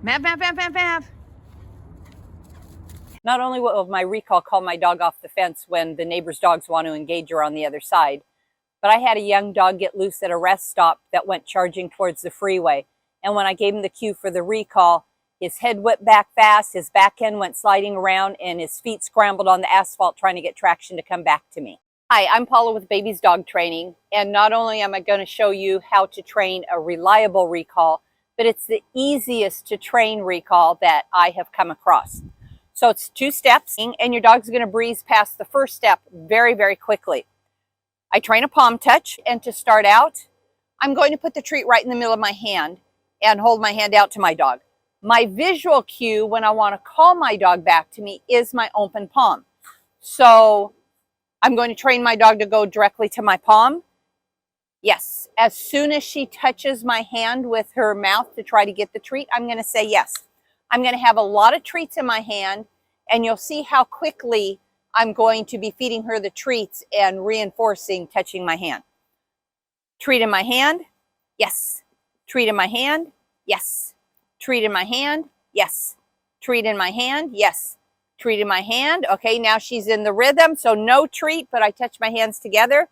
Mav, Mav, Mav, Mav, Mav. Not only will my recall call my dog off the fence when the neighbor's dogs want to engage her on the other side, but I had a young dog get loose at a rest stop that went charging towards the freeway. And when I gave him the cue for the recall, his head whipped back fast, his back end went sliding around, and his feet scrambled on the asphalt trying to get traction to come back to me. Hi, I'm Paula with Baby's Dog Training, and not only am I going to show you how to train a reliable recall, but it's the easiest to train recall that I have come across. So it's 2 steps, and your dog's going to breeze past the first step very, very quickly. I train a palm touch, and to start out, I'm going to put the treat right in the middle of my hand and hold my hand out to my dog. My visual cue when I want to call my dog back to me is my open palm. So I'm going to train my dog to go directly to my palm. Yes. As soon as she touches my hand with her mouth to try to get the treat, I'm going to say yes. I'm going to have a lot of treats in my hand, and you'll see how quickly I'm going to be feeding her the treats and reinforcing touching my hand. Treat in my hand, yes. Treat in my hand, yes. Treat in my hand, yes. Treat in my hand, yes. Treat in my hand. Okay, now she's in the rhythm, so no treat, but I touch my hands together,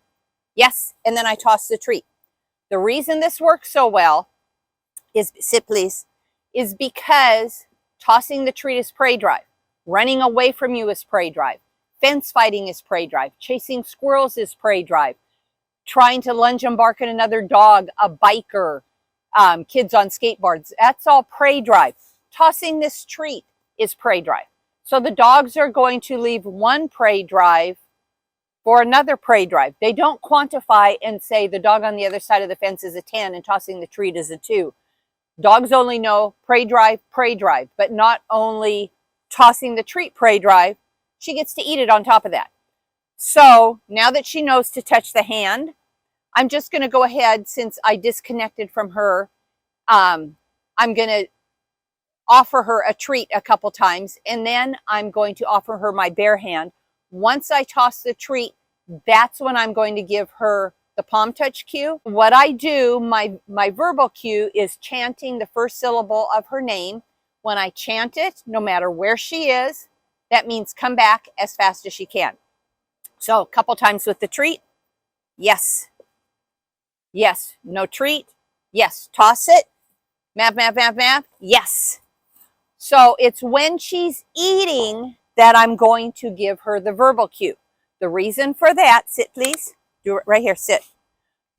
yes, and then I toss the treat. The reason this works so well is, sit please, is because tossing the treat is prey drive. Running away from you is prey drive. Fence fighting is prey drive. Chasing squirrels is prey drive. Trying to lunge and bark at another dog, a biker, kids on skateboards, that's all prey drive. Tossing this treat is prey drive. So the dogs are going to leave one prey drive for another prey drive. They don't quantify and say the dog on the other side of the fence is a 10 and tossing the treat is a 2. Dogs only know prey drive, but not only tossing the treat prey drive, she gets to eat it on top of that. So now that she knows to touch the hand, I'm just going to go ahead, since I disconnected from her, I'm going to offer her a treat a couple times, and then I'm going to offer her my bare hand. Once I toss the treat, that's when I'm going to give her the palm touch cue. What I do, my verbal cue is chanting the first syllable of her name. When I chant it, no matter where she is, that means come back as fast as she can. So a couple times with the treat. Yes. Yes. No treat. Yes. Toss it. Mav, mav, mav, mav. Yes. So it's when she's eating that I'm going to give her the verbal cue. The reason for that, sit please. Do it right here, sit.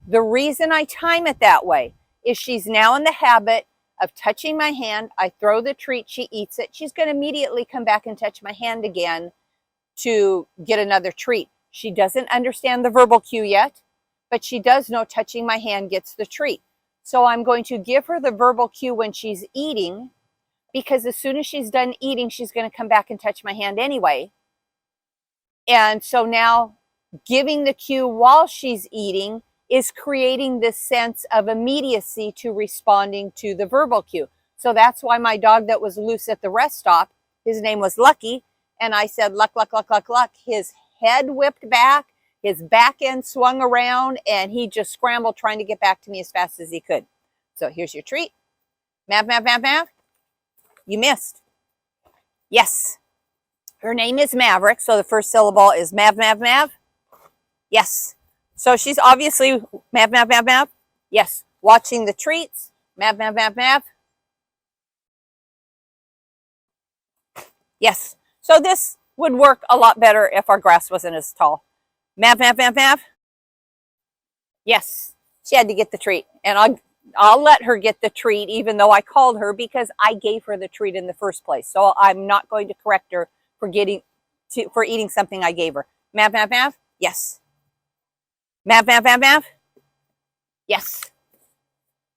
The reason I time it that way is she's now in the habit of touching my hand. I throw the treat, she eats it. She's going to immediately come back and touch my hand again to get another treat. She doesn't understand the verbal cue yet, but she does know touching my hand gets the treat. So I'm going to give her the verbal cue when she's eating, because as soon as she's done eating, she's going to come back and touch my hand anyway. And so now giving the cue while she's eating is creating this sense of immediacy to responding to the verbal cue. So that's why my dog that was loose at the rest stop, his name was Lucky, and I said, luck, luck, luck, luck, luck. His head whipped back, his back end swung around, and he just scrambled trying to get back to me as fast as he could. So here's your treat. Mav, mav, mav, mav. You missed. Yes. Her name is Maverick, so the first syllable is mav, mav, mav. Yes. So she's obviously mav, mav, mav, mav. Yes. Watching the treats. Mav, mav, mav, mav. Yes. So this would work a lot better if our grass wasn't as tall. Mav, mav, mav, mav. Yes. She had to get the treat. And I'll let her get the treat even though I called her, because I gave her the treat in the first place. So I'm not going to correct her for eating something I gave her. Mav, mav, mav. Yes. Mav, mav, mav, mav. Yes.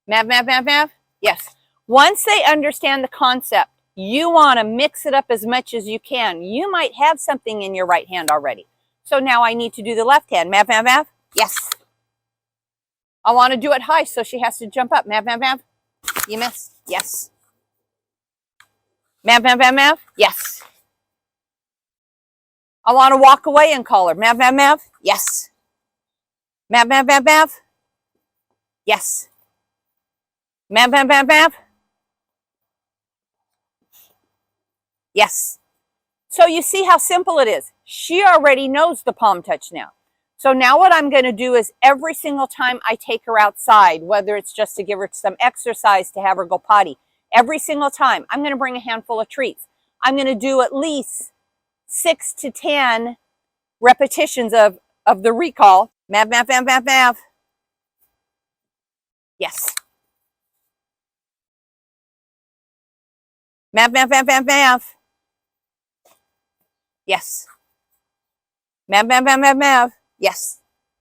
Mav, mav, mav, mav. Yes. Once they understand the concept, you want to mix it up as much as you can. You might have something in your right hand already. So now I need to do the left hand. Mav, mav, mav. Yes. I want to do it high, so she has to jump up. Mav, mav, mav. You missed. Yes. Mav, mav, mav, mav. Yes. I want to walk away and call her. Mav, mav, mav. Yes. Mav, mav, mav, mav. Yes. Mav, mav, mav, mav. Yes. So you see how simple it is. She already knows the palm touch now. So now what I'm going to do is every single time I take her outside, whether it's just to give her some exercise to have her go potty, every single time I'm going to bring a handful of treats. I'm going to do at least 6 to 10 repetitions of the recall. Mav, mav, mav, mav, mav. Yes. Mav, mav, mav, mav, mav. Yes. Mav, mav, mav, mav, mav. Yes.